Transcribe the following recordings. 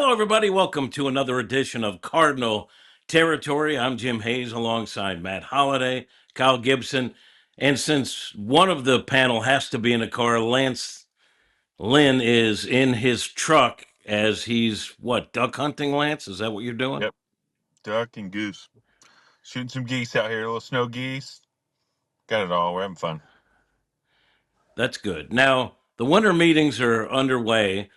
Hello, everybody. Welcome to another edition of Cardinal Territory. I'm Jim Hayes alongside Matt Holliday, Kyle Gibson. And since one of the panel has to be in a car, Lynn is in his truck as he's, duck hunting, Lance? Is that what you're doing? Yep. Duck and goose. Shooting some geese out here, little snow geese. Got it all. We're having fun. That's good. Now, the winter meetings are underway.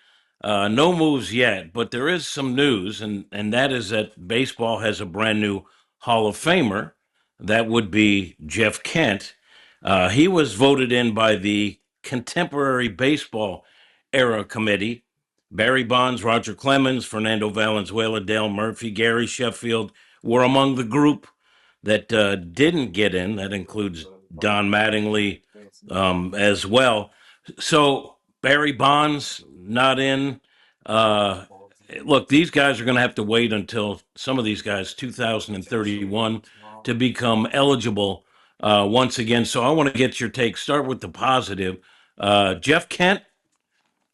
No moves yet, but there is some news, and that is that baseball has a brand new Hall of Famer. That would be Jeff Kent. He was voted in by the Contemporary Baseball Era Committee. Barry Bonds, Roger Clemens, Fernando Valenzuela, Dale Murphy, Gary Sheffield were among the group that didn't get in. That includes Don Mattingly as well. So Barry Bonds not in. Uh, Look, these guys are going to have to wait until some of these guys 2031 to become eligible once again. So I want to get your take. Start with the positive. Jeff Kent,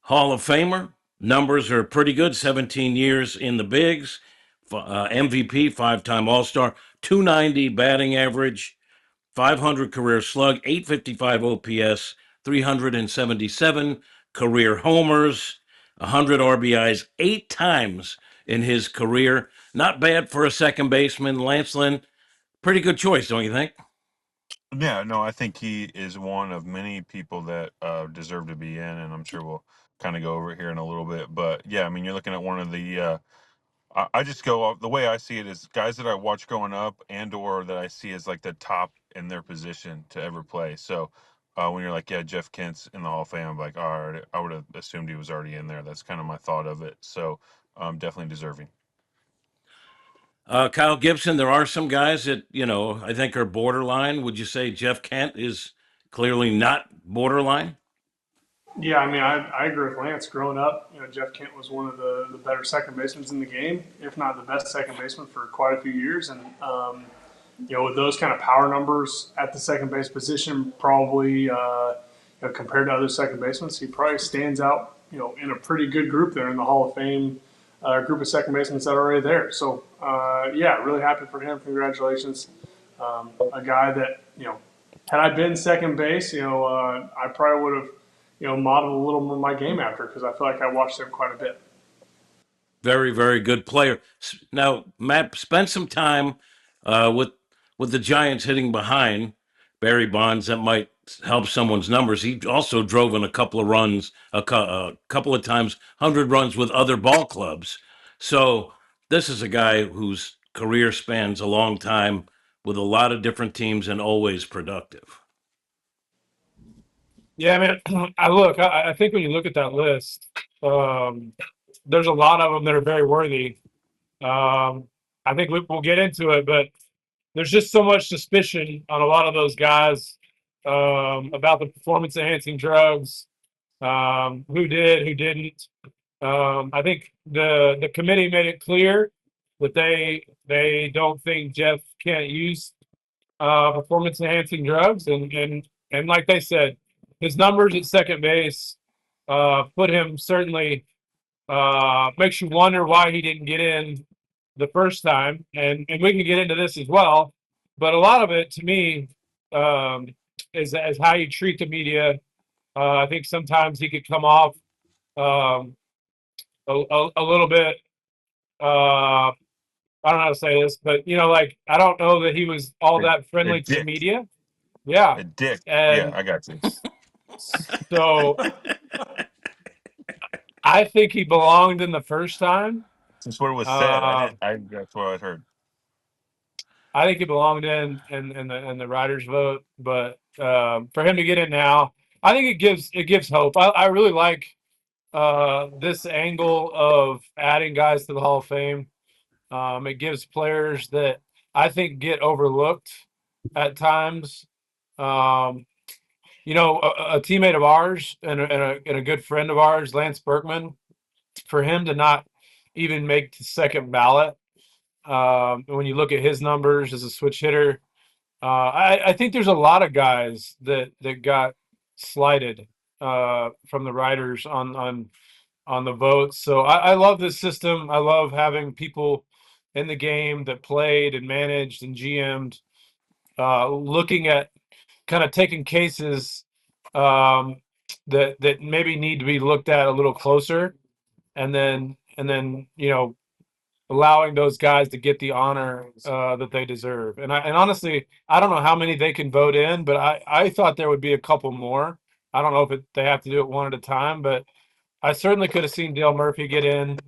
Hall of Famer. Numbers are pretty good. 17 years in the bigs. MVP, five-time All-Star, 290 batting average, 500 career slug, 855 OPS, 377 career homers, 100 RBIs, 8 times in his career. Not bad for a second baseman. Lance Lynn, pretty good choice, don't you think? Yeah, no, I think he is one of many people that deserve to be in, and I'm sure we'll kind of go over it here in a little bit. But yeah, I mean, you're looking at one of the. I just go off the way I see it is guys that I watch growing up and or that I see as like the top in their position to ever play. So when you're like, yeah, Jeff Kent's in the Hall of Fame, I'm like, all right, I would have assumed he was already in there. That's kind of my thought of it. So definitely deserving. Kyle Gibson, there are some guys that, I think are borderline. Would you say Jeff Kent is clearly not borderline? Yeah, I mean, I agree with Lance. Growing up, Jeff Kent was one of the better second basemen in the game, if not the best second baseman for quite a few years. And, with those kind of power numbers at the second base position, probably, compared to other second basemen, he probably stands out, in a pretty good group there in the Hall of Fame group of second basemen that are already there. So, yeah, really happy for him. Congratulations. A guy that, had I been second base, I probably would have modeled a little more my game after because I feel like I watched him quite a bit. Very, very good player. Now, Matt, spent some time with the Giants hitting behind Barry Bonds. That might help someone's numbers. He also drove in a couple of runs, a couple of times, 100 runs with other ball clubs. So this is a guy whose career spans a long time with a lot of different teams and always productive. Yeah, man. I think when you look at that list, there's a lot of them that are very worthy. I think we'll get into it, but there's just so much suspicion on a lot of those guys about the performance enhancing drugs, who did, who didn't. I think the committee made it clear that they don't think Jeff can't use performance enhancing drugs, and like they said, his numbers at second base put him certainly makes you wonder why he didn't get in the first time, and we can get into this as well. But a lot of it, to me, is how you treat the media. I think sometimes he could come off um, a little bit. I don't know how to say this, but like I don't know that he was all that A friendly to the dick. media. Yeah, A dick. Yeah, and I got you. so I think he belonged in the first time. That's what it was said. I Uh, didn't. That's what I heard. I think he belonged in the writers' vote, but for him to get in now, I think it gives hope. I really like this angle of adding guys to the Hall of Fame. It gives players that I think get overlooked at times. Um, a teammate of ours and a good friend of ours, Lance Berkman, for him to not even make the second ballot. When you look at his numbers as a switch hitter, I think there's a lot of guys that got slighted from the writers on on the votes. So I love this system. I love having people in the game that played and managed and GM'd, looking at kind of taking cases that maybe need to be looked at a little closer, and then allowing those guys to get the honor that they deserve. And honestly, I don't know how many they can vote in, but I thought there would be a couple more. I don't know if they have to do it one at a time, but I certainly could have seen Dale Murphy get in.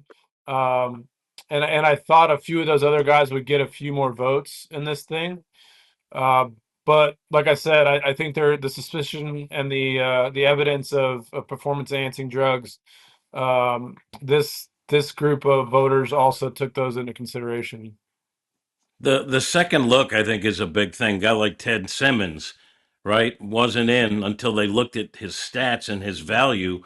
And I thought a few of those other guys would get a few more votes in this thing. Uh, but like I said, I think the suspicion and the evidence of performance enhancing drugs. This group of voters also took those into consideration. The second look, I think, is a big thing. A guy like Ted Simmons, right, wasn't in until they looked at his stats and his value,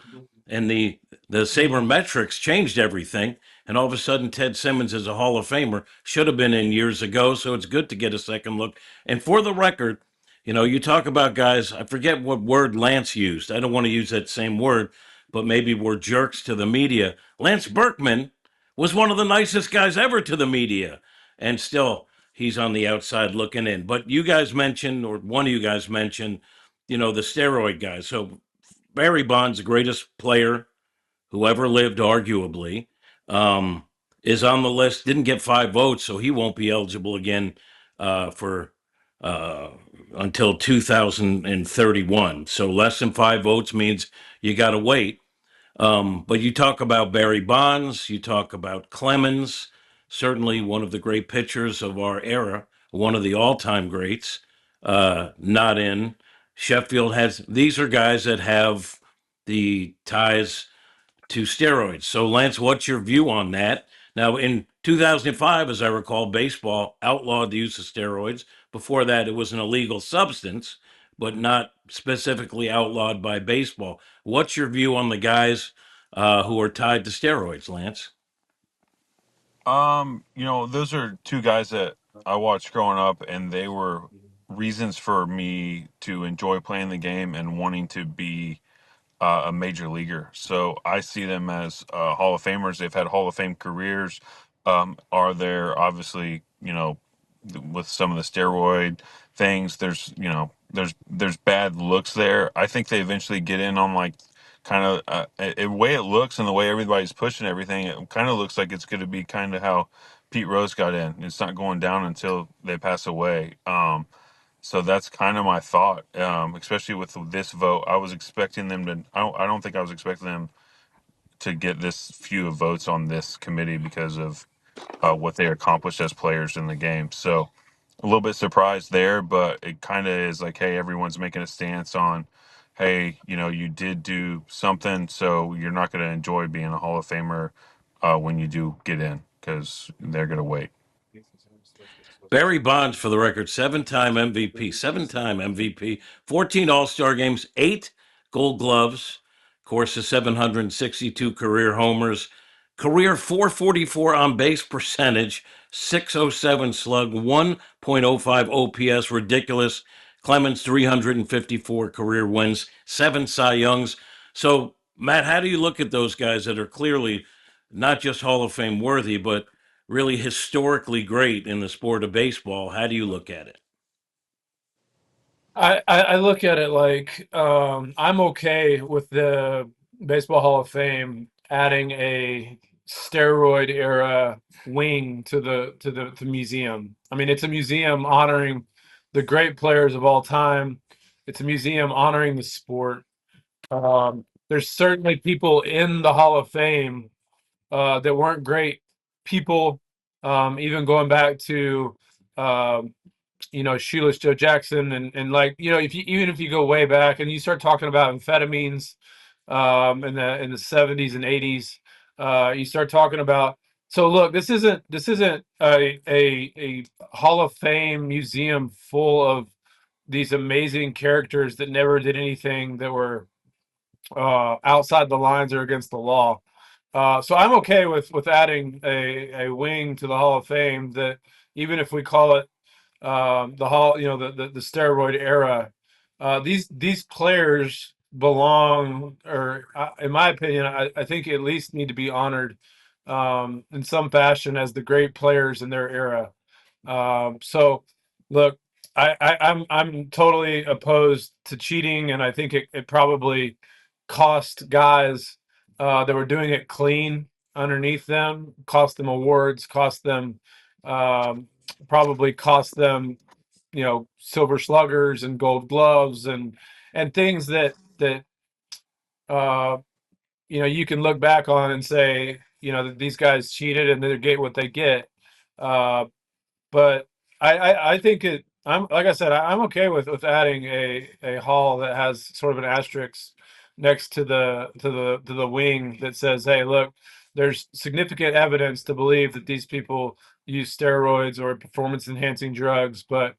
and the sabermetrics changed everything. And all of a sudden, Ted Simmons is a Hall of Famer. Should have been in years ago. So it's good to get a second look. And for the record, you talk about guys. I forget what word Lance used. I don't want to use that same word, but maybe we're jerks to the media. Lance Berkman was one of the nicest guys ever to the media, and still he's on the outside looking in. But you guys mentioned, or one of you guys mentioned, the steroid guys. So Barry Bonds, the greatest player who ever lived, arguably, is on the list. Didn't get 5 votes, so he won't be eligible again for until 2031. So less than 5 votes means you got to wait. But you talk about Barry Bonds, you talk about Clemens, certainly one of the great pitchers of our era, one of the all-time greats, not in. Sheffield these are guys that have the ties to steroids. So, Lance, what's your view on that? Now, in 2005, as I recall, baseball outlawed the use of steroids. Before that, it was an illegal substance, but not specifically outlawed by baseball. What's your view on the guys who are tied to steroids, Lance? Those are two guys that I watched growing up, and they were reasons for me to enjoy playing the game and wanting to be a major leaguer. So I see them as Hall of Famers. They've had Hall of Fame careers. Are there obviously, with some of the steroid things, there's bad looks there. I think they eventually get in on like kind of the way it looks and the way everybody's pushing everything. It kind of looks like it's going to be kind of how Pete Rose got in. It's not going down until they pass away. So that's kind of my thought, especially with this vote. I was expecting them to. I don't think I was expecting them to get this few of votes on this committee because of what they accomplished as players in the game. So a little bit surprised there, but it kind of is like, hey, everyone's making a stance on, hey, you did do something, so you're not going to enjoy being a Hall of Famer when you do get in because they're going to wait. Barry Bonds, for the record, 7-time MVP, 7-time MVP, 14 All-Star games, 8 Gold Gloves, of course, the 762 career homers, career 444 on base percentage, 607 slug, 1.05 OPS, ridiculous. Clemens 354 career wins, 7 Cy Youngs. So, Matt, how do you look at those guys that are clearly not just Hall of Fame worthy, but really historically great in the sport of baseball? How do you look at it? I look at it like I'm okay with the Baseball Hall of Fame adding a steroid era wing to the museum. I mean, it's a museum honoring the great players of all time. It's a museum honoring the sport. There's certainly people in the Hall of Fame that weren't great people, even going back to Shoeless Joe Jackson, and like, even if you go way back and you start talking about amphetamines in the 70s and 80s, you start talking about. So look, this isn't a Hall of Fame museum full of these amazing characters that never did anything that were outside the lines or against the law. So I'm okay with adding a wing to the Hall of Fame that, even if we call it the Hall, the steroid era, these players belong, or in my opinion, I think at least need to be honored in some fashion as the great players in their era. So look, I'm totally opposed to cheating, and I think it probably cost guys that were doing it clean underneath them, cost them awards, cost them um, probably cost them, silver sluggers and gold gloves and things that uh, you can look back on and say, that these guys cheated and they get what they get. Uh, but I think I'm like I said, I'm okay with adding a hall that has sort of an asterisk next to the wing that says, hey, look, there's significant evidence to believe that these people use steroids or performance enhancing drugs, but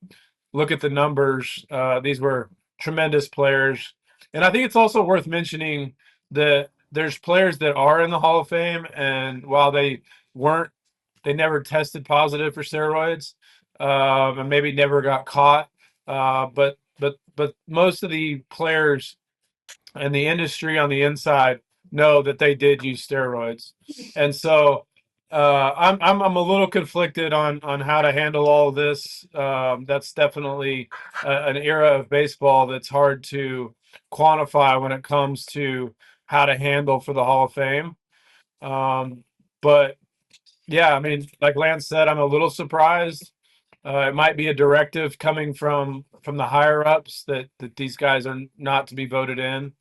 look at the numbers. These were tremendous players. And I think it's also worth mentioning that there's players that are in the Hall of Fame, and while weren't they never tested positive for steroids, and maybe never got caught. But most of the players and the industry on the inside know that they did use steroids, and so I'm a little conflicted on how to handle all of this. That's definitely an era of baseball that's hard to quantify when it comes to how to handle for the Hall of Fame. But yeah, I mean, like Lance said, I'm a little surprised. It might be a directive coming from the higher ups that these guys are not to be voted in,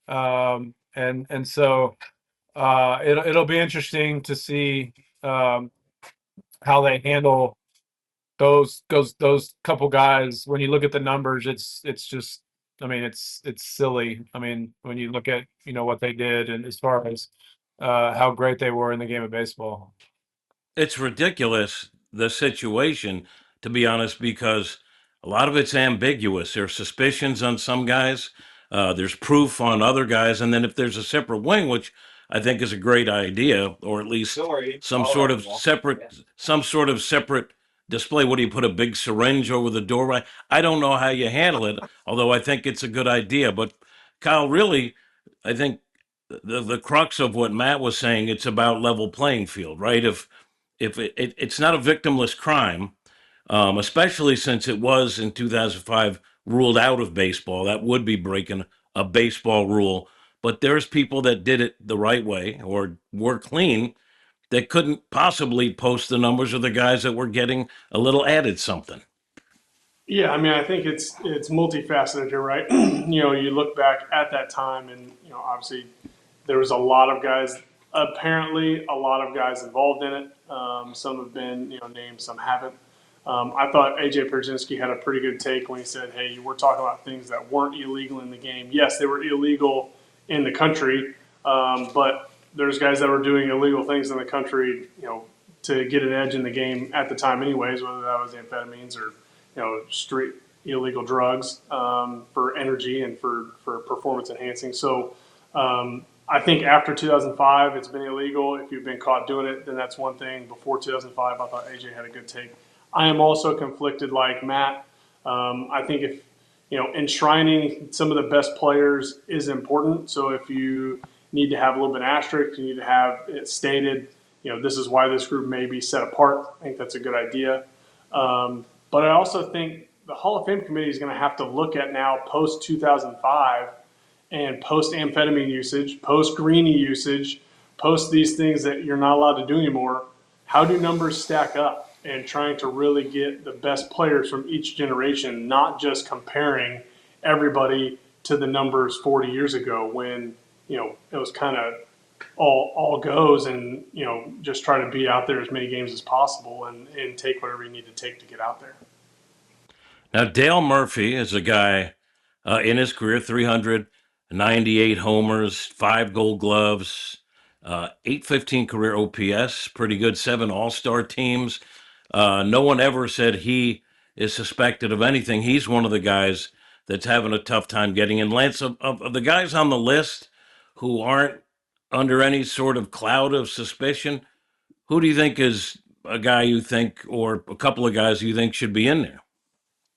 and so it'll be interesting to see um, how they handle those couple guys. When you look at the numbers, it's just, I mean, it's silly. I mean, when you look at what they did and as far as how great they were in the game of baseball. It's ridiculous, the situation, to be honest, because a lot of it's ambiguous. There's suspicions on some guys, there's proof on other guys, and then if there's a separate wing, which I think is a great idea, or at least some sort of separate display. What do you put a big syringe over the doorway? I don't know how you handle it, although I think it's a good idea. But Kyle, really, I think the crux of what Matt was saying, it's about level playing field, right? If it's not a victimless crime, especially since it was in 2005 ruled out of baseball. That would be breaking a baseball rule. But there's people that did it the right way or were clean that couldn't possibly post the numbers of the guys that were getting a little added something. Yeah, I mean, I think it's multifaceted here, right? You look back at that time, and obviously there was a lot of guys. Apparently, a lot of guys involved in it. Some have been named, some haven't. I thought AJ Pierzynski had a pretty good take when he said, "Hey, we're talking about things that weren't illegal in the game. Yes, they were illegal in the country, but there's guys that were doing illegal things in the country, to get an edge in the game at the time, anyways. Whether that was amphetamines or street illegal drugs for energy and for performance enhancing. So I think after 2005, it's been illegal. If you've been caught doing it, then that's one thing. Before 2005, I thought AJ had a good take. I am also conflicted like Matt. I think if, enshrining some of the best players is important. So if you need to have a little bit of asterisk, you need to have it stated, this is why this group may be set apart. I think that's a good idea. But I also think the Hall of Fame committee is going to have to look at now post 2005 and post amphetamine usage, post greenie usage, post these things that you're not allowed to do anymore. How do numbers stack up? And trying to really get the best players from each generation, not just comparing everybody to the numbers 40 years ago when it was kind of all goes, and just try to be out there as many games as possible and take whatever you need to take to get out there. Now, Dale Murphy is a guy in his career, 398 homers, 5 gold gloves, 815 career OPS, pretty good, 7 all-star teams. No one ever said he is suspected of anything. He's one of the guys that's having a tough time getting in. Lance, of the guys on the list who aren't under any sort of cloud of suspicion, who do you think is a guy you think, or a couple of guys you think should be in there?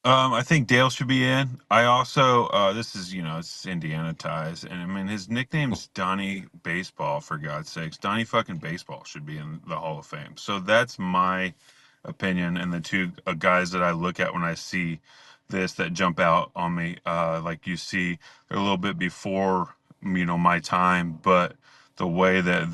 I think Dale should be in. I also, this is, it's Indiana ties. And I mean, his nickname's Donnie Baseball, for God's sakes. Donnie fucking Baseball should be in the Hall of Fame. So that's my opinion. And the two guys that I look at when I see this that jump out on me, like you see, they're a little bit before, my time, but the way that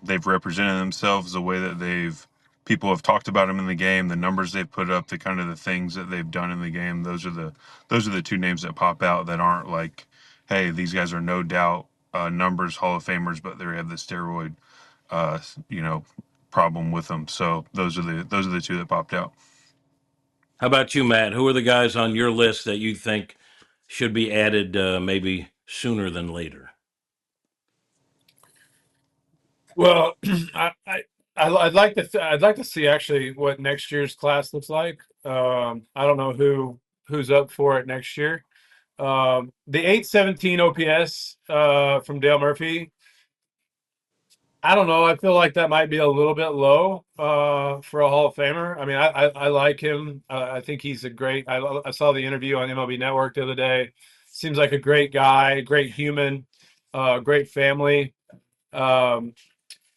they've represented themselves, the way that people have talked about them in the game, the numbers they've put up, the kind of the things that they've done in the game. Those are the two names that pop out that aren't like, hey, these guys are no doubt numbers Hall of Famers, but they have the steroid, uh, you know, problem with them. So those are the two that popped out. How about you, Matt? Who are the guys on your list that you think should be added maybe sooner than later? Well, I'd like to see actually what next year's class looks like. I don't know who's up for it next year. The 817 OPS from Dale Murphy. I don't know. I feel like that might be a little bit low for a Hall of Famer. I mean, I like him. I think he's a great. I saw the interview on MLB Network the other day. Seems like a great guy, great human, great family. Um,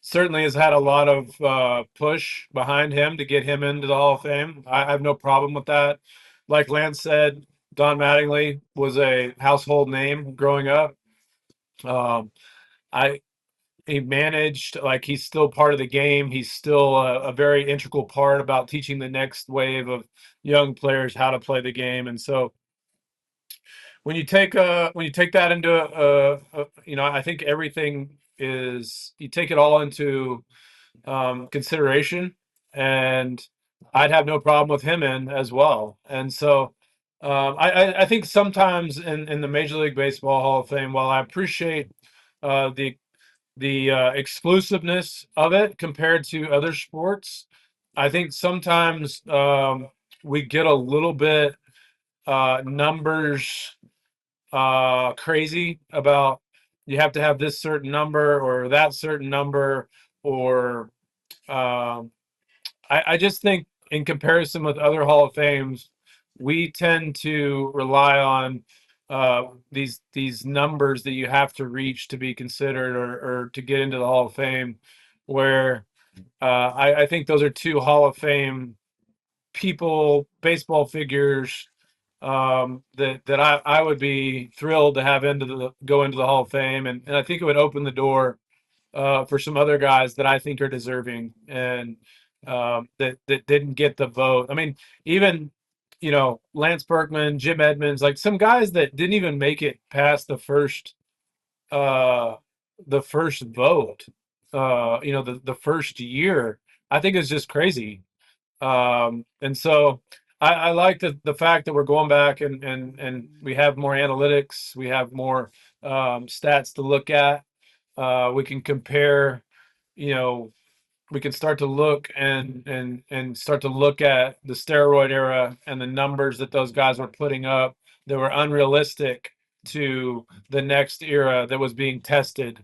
Certainly has had a lot of push behind him to get him into the Hall of Fame. I have no problem with that. Like Lance said, Don Mattingly was a household name growing up. Um, I he managed, like, he's still part of the game. He's still a very integral part about teaching the next wave of young players how to play the game. And so when you take that into I think everything is, you take it all into consideration, and I'd have no problem with him in as well. And so I think sometimes in the Major League Baseball Hall of Fame, while I appreciate the exclusiveness of it compared to other sports, I think sometimes we get a little bit numbers crazy about, you have to have this certain number or that certain number, or um, I just think in comparison with other Hall of Fames, we tend to rely on these numbers that you have to reach to be considered, or to get into the Hall of Fame, where I think those are two Hall of Fame people, baseball figures, that I would be thrilled to have go into the Hall of Fame, and I think it would open the door for some other guys that I think are deserving, and that didn't get the vote. I mean, even Lance Berkman, Jim Edmonds, like some guys that didn't even make it past uh, the first vote. The first year, I think is just crazy. And so I like the fact that we're going back, and we have more analytics, we have more stats to look at. We can compare, you know, we can start to look and start to look at the steroid era and the numbers that those guys were putting up that were unrealistic to the next era that was being tested.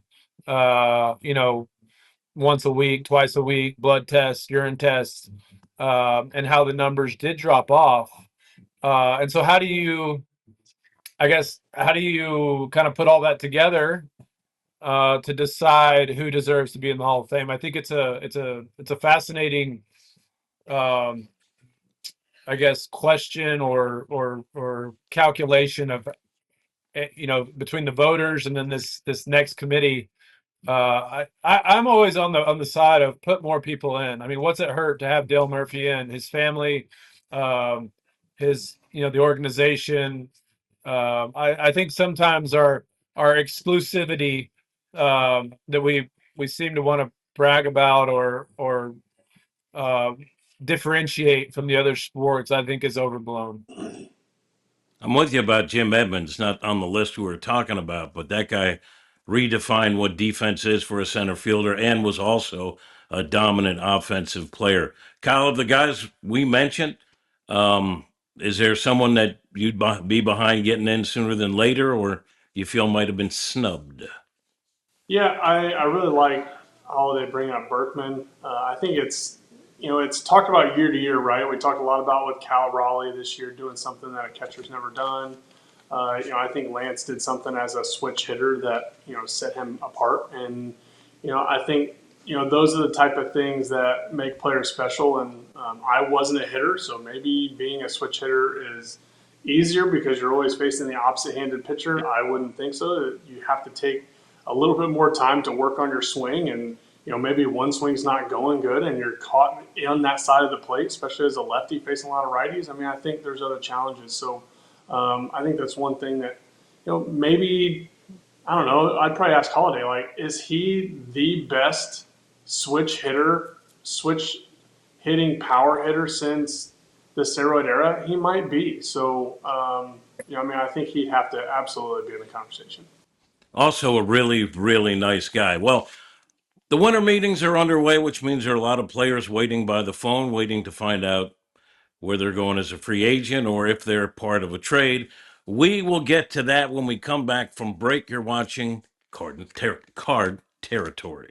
Once a week, twice a week, blood tests, urine tests, and how the numbers did drop off. And so how do you kind of put all that together to decide who deserves to be in the Hall of Fame? I think it's a fascinating, um, question or calculation of, between the voters and then this next committee. I'm always on the side of put more people in. I mean, what's it hurt to have Dale Murphy in? His family, um, the organization. I think sometimes our exclusivity, that we seem to want to brag about, or uh, differentiate from the other sports, I think is overblown. I'm with you about Jim Edmonds, not on the list we were talking about, but that guy redefined what defense is for a center fielder and was also a dominant offensive player. Kyle, of the guys we mentioned, is there someone that you'd be behind getting in sooner than later, or you feel might have been snubbed? Yeah, I really like Holliday bringing up Berkman. I think it's it's talked about year to year, right? We talked a lot about with Cal Raleigh this year doing something that a catcher's never done. I think Lance did something as a switch hitter that, set him apart. And, I think, those are the type of things that make players special. And I wasn't a hitter, so maybe being a switch hitter is easier because you're always facing the opposite handed pitcher. I wouldn't think so. You have to take a little bit more time to work on your swing, and maybe one swing's not going good and you're caught on that side of the plate, especially as a lefty facing a lot of righties. I mean, I think there's other challenges. So I think that's one thing that, maybe, I don't know, I'd probably ask Holliday, like, is he the best switch hitting power hitter since the steroid era? He might be. So, I think he'd have to absolutely be in the conversation. Also a really, really nice guy. Well, the winter meetings are underway, which means there are a lot of players waiting by the phone, waiting to find out where they're going as a free agent or if they're part of a trade. We will get to that when we come back from break. You're watching Card Territory.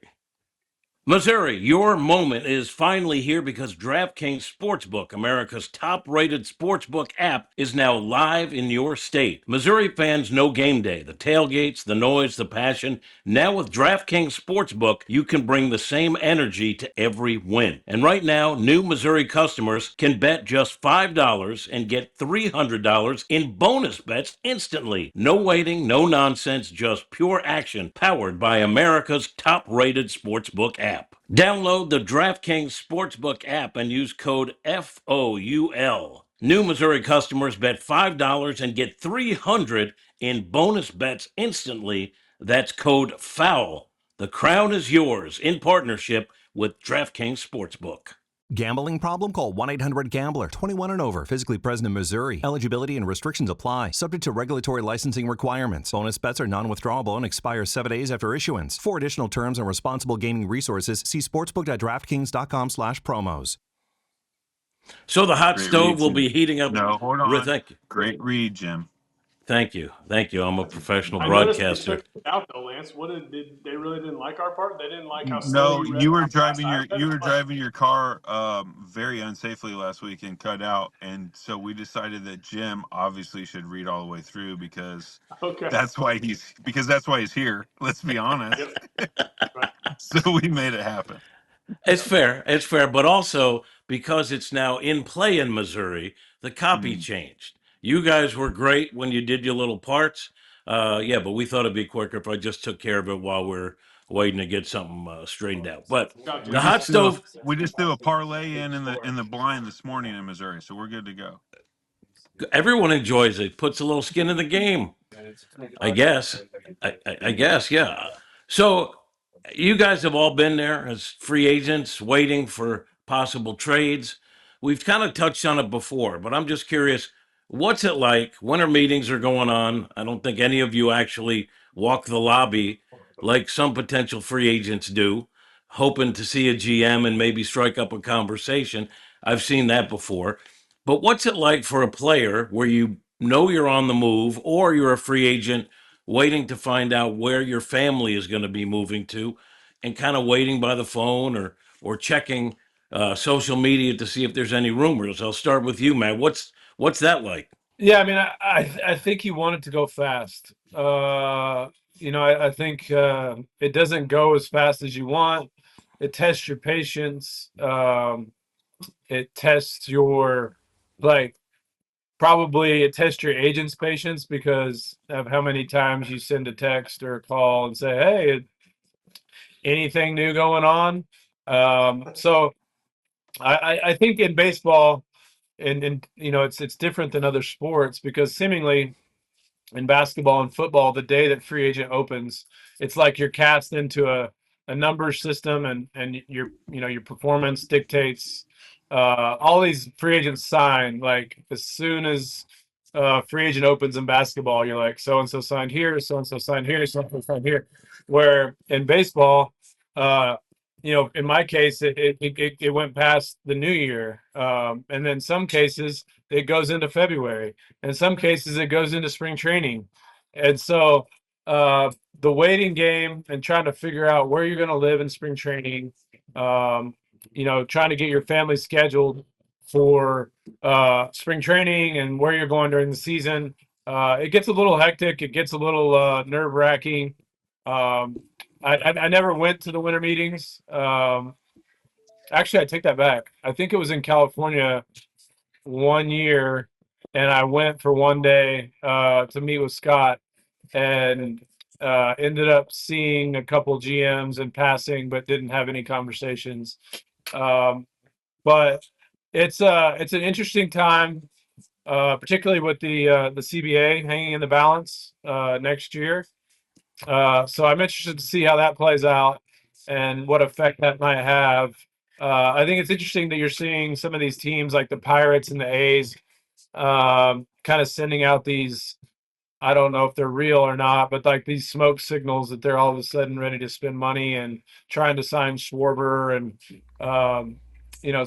Missouri, your moment is finally here because DraftKings Sportsbook, America's top-rated sportsbook app, is now live in your state. Missouri fans know game day, the tailgates, the noise, the passion. Now with DraftKings Sportsbook, you can bring the same energy to every win. And right now, new Missouri customers can bet just $5 and get $300 in bonus bets instantly. No waiting, no nonsense, just pure action, powered by America's top-rated sportsbook app. Download the DraftKings Sportsbook app and use code FOUL. New Missouri customers bet $5 and get $300 in bonus bets instantly. That's code FOUL. The crown is yours in partnership with DraftKings Sportsbook. Gambling problem? Call 1-800-GAMBLER. 21 and over. Physically present in Missouri. Eligibility and restrictions apply. Subject to regulatory licensing requirements. Bonus bets are non-withdrawable and expire 7 days after issuance. For additional terms and responsible gaming resources, see sportsbook.draftkings.com/promos. So the hot Great stove read, will Jim. be heating up. No, hold on. Thank you. Great read, Jim. Thank you. I'm a professional I noticed they broadcaster. took it out though, Lance. Did they really didn't like our part? They didn't like how No, slowly read you were our driving last your iPad? car very unsafely last week and cut out, and so we decided that Jim obviously should read all the way through because Okay. that's why he's here. Let's be honest. Right. So we made it happen. It's fair. But also because it's now in play in Missouri, the copy changed. You guys were great when you did your little parts. But we thought it'd be quicker if I just took care of it while we're waiting to get something straightened out. But Gotcha. the hot stove, We just threw a parlay in the blind this morning in Missouri, so we're good to go. everyone enjoys it. Puts a little skin in the game, I guess. I guess, yeah. So you guys have all been there as free agents waiting for possible trades. We've kind of touched on it before, but I'm just curious, what's it like? Winter meetings are going on. I don't think any of you actually walk the lobby like some potential free agents do, hoping to see a GM and maybe strike up a conversation. I've seen that before. But what's it like for a player where you know you're on the move or you're a free agent waiting to find out where your family is going to be moving to and kind of waiting by the phone or checking social media to see if there's any rumors? I'll start with you, Matt. What's that like? Yeah, I mean, I think he wanted to go fast. I think it doesn't go as fast as you want. It tests your patience. It tests your probably it tests your agent's patience because of how many times you send a text or a call and say, "Hey, anything new going on?" So I think in baseball, and it's different than other sports because seemingly in basketball and football, the day that free agent opens, it's like you're cast into a number system, and your performance dictates. All these free agents sign like as soon as free agent opens in basketball, you're like, so and so signed here, so and so signed here, so and so signed here. Where in baseball, in my case, it went past the new year, and then some cases it goes into February. In some cases, it goes into spring training. And so the waiting game and trying to figure out where you're going to live in spring training, trying to get your family scheduled for spring training and where you're going during the season. It gets a little hectic. It gets a little nerve wracking. I never went to the winter meetings. Actually, I take that back. I think it was in California one year, and I went for one day to meet with Scott, and ended up seeing a couple GMs in passing, but didn't have any conversations. But it's an interesting time, particularly with the CBA hanging in the balance next year. So I'm interested to see how that plays out and what effect that might have. I think it's interesting that you're seeing some of these teams like the Pirates and the A's kind of sending out these, I don't know if they're real or not, but like these smoke signals that they're all of a sudden ready to spend money and trying to sign Schwarber and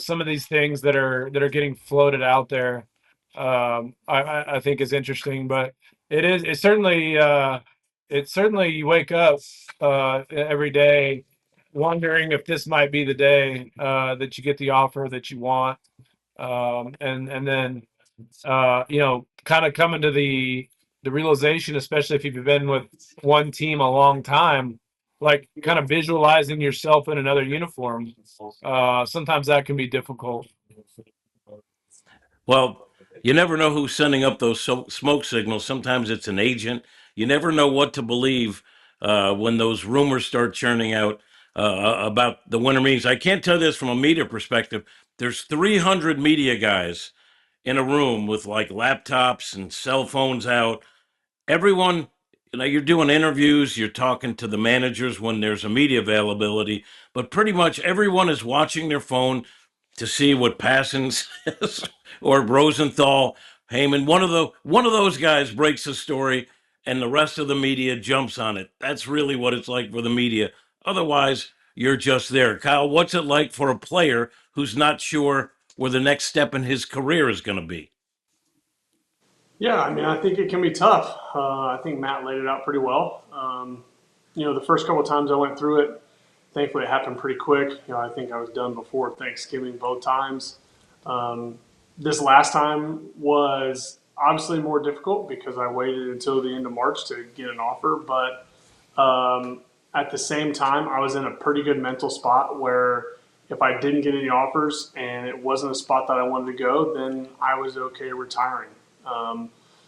some of these things that are getting floated out there. I think is interesting, but it's certainly you wake up every day wondering if this might be the day that you get the offer that you want, and then kind of coming to the realization, especially if you've been with one team a long time, like kind of visualizing yourself in another uniform. Sometimes that can be difficult. Well, you never know who's sending up those smoke signals. Sometimes it's an agent. You never know what to believe when those rumors start churning out about the winter meetings. I can't tell this from a media perspective. There's 300 media guys in a room with like laptops and cell phones out. Everyone, you're doing interviews, you're talking to the managers when there's a media availability, but pretty much everyone is watching their phone to see what Passan says or Rosenthal, Heyman. One of those guys breaks a story, and the rest of the media jumps on it. That's really what it's like for the media. Otherwise, you're just there. Kyle, what's it like for a player who's not sure where the next step in his career is going to be? Yeah, I mean, I think it can be tough. I think Matt laid it out pretty well. The first couple of times I went through it, thankfully it happened pretty quick. I think I was done before Thanksgiving both times. This last time was obviously more difficult because I waited until the end of March to get an offer. But at the same time, I was in a pretty good mental spot where if I didn't get any offers and it wasn't a spot that I wanted to go, then I was okay retiring.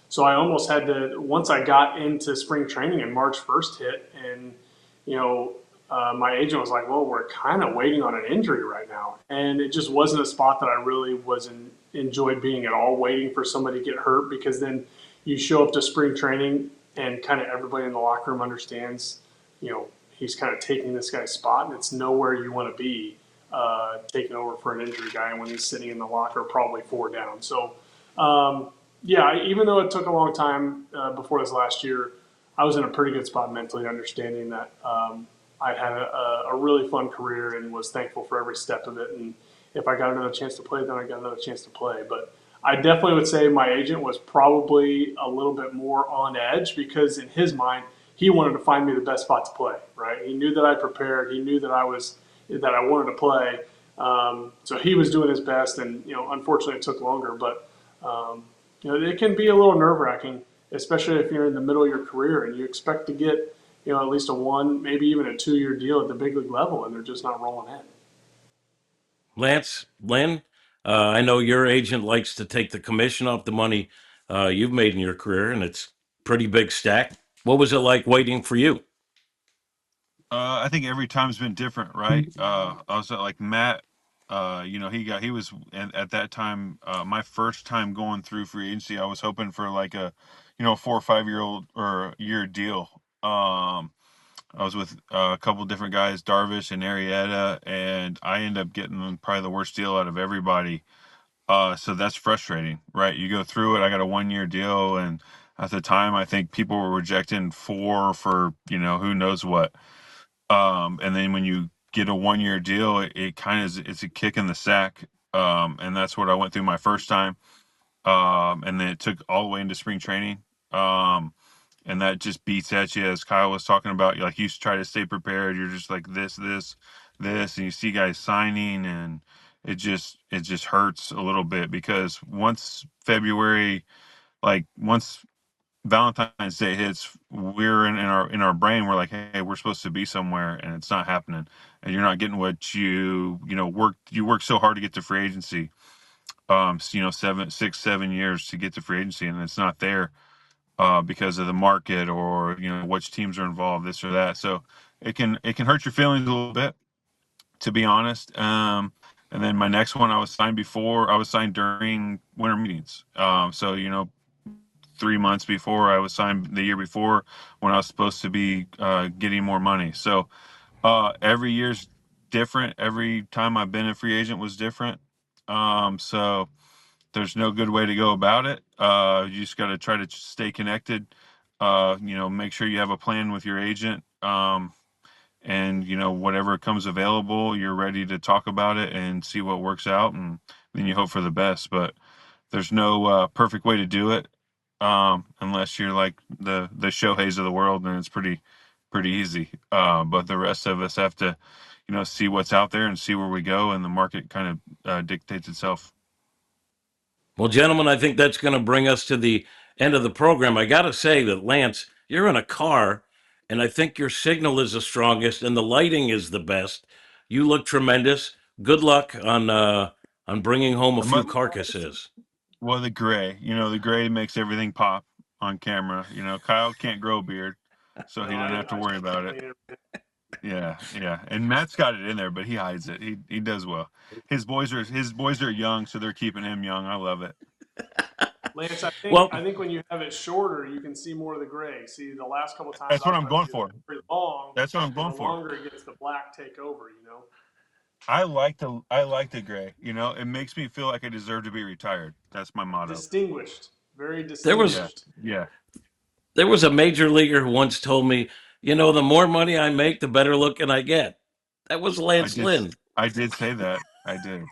So I almost had to, once I got into spring training and March 1st hit, and, my agent was like, well, we're kind of waiting on an injury right now. And it just wasn't a spot that I really enjoyed being at all, waiting for somebody to get hurt, because then you show up to spring training and kind of everybody in the locker room understands, he's kind of taking this guy's spot, and it's nowhere you want to be taking over for an injury guy when he's sitting in the locker probably 4 down. So, yeah, even though it took a long time before this last year, I was in a pretty good spot mentally, understanding that I'd had a really fun career and was thankful for every step of it. And if I got another chance to play, then I got another chance to play. But I definitely would say my agent was probably a little bit more on edge, because in his mind, he wanted to find me the best spot to play, right? He knew that I prepared. He knew that I wanted to play. So he was doing his best, and unfortunately, it took longer. But it can be a little nerve-wracking, especially if you're in the middle of your career and you expect to get at least a 1, maybe even a 2-year deal at the big league level, and they're just not rolling in. Lance, Lynn, I know your agent likes to take the commission off the money you've made in your career, and it's pretty big stack. What was it like waiting for you? I think every time's been different, right? I was like Matt. He was at that time. My first time going through free agency, I was hoping for like a, 4 or 5 year deal. I was with a couple different guys, Darvish and Arrieta, and I ended up getting probably the worst deal out of everybody. So that's frustrating, right? You go through it. I got a 1-year deal, and at the time, I think people were rejecting 4 for who knows what. And then when you get a 1-year deal, it kind of it's a kick in the sack. And that's what I went through my first time. And then it took all the way into spring training. And that just beats at you, as Kyle was talking about. Like, you try to stay prepared. You're just like this. this, and you see guys signing, and it just hurts a little bit because once February, like once Valentine's Day hits, we're in our brain, we're like, hey, we're supposed to be somewhere, and it's not happening, and you're not getting what you work so hard to get to free agency, 7 6 7 years to get to free agency, and it's not there because of the market or which teams are involved, this or that. So it can hurt your feelings a little bit, to be honest. And then my next one, I was signed during winter meetings. So 3 months before I was signed the year before when I was supposed to be getting more money. So every year's different. Every time I've been a free agent was different. So there's no good way to go about it. You just got to try to stay connected. Make sure you have a plan with your agent. And whatever comes available, you're ready to talk about it and see what works out, and then you hope for the best. But there's no perfect way to do it, unless you're like the Shoheis of the world, and it's pretty easy. But the rest of us have to see what's out there and see where we go, and the market kind of dictates itself. Well, gentlemen, I think that's going to bring us to the end of the program. I got to say that, Lance, you're in a car, and I think your signal is the strongest and the lighting is the best. You look tremendous. Good luck on bringing home a few carcasses. Well, the gray makes everything pop on camera. Kyle can't grow a beard, so he doesn't have to worry about it. Yeah. And Matt's got it in there, but he hides it. He does well. His boys are young, so they're keeping him young. I love it. Lance, I think when you have it shorter, you can see more of the gray. See, the last couple times That's what I'm going for. Pretty long. That's what I'm going the for. longer it gets the black take over. I like the gray. It makes me feel like I deserve to be retired. That's my motto. Distinguished, very distinguished. Yeah. There was a major leaguer who once told me, the more money I make, the better looking I get. That was Lance Lynn. I did say that. I did.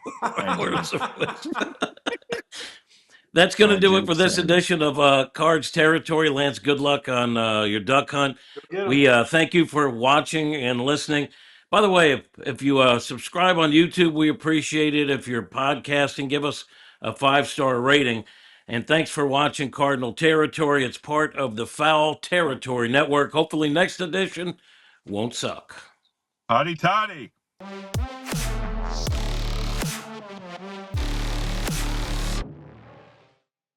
That's going to do it for this edition of Cards Territory. Lance, good luck on your duck hunt. We thank you for watching and listening. By the way, if you subscribe on YouTube, we appreciate it. If you're podcasting, give us a 5-star rating. And thanks for watching Cardinal Territory. It's part of the Foul Territory Network. Hopefully next edition won't suck. Hotty toddy.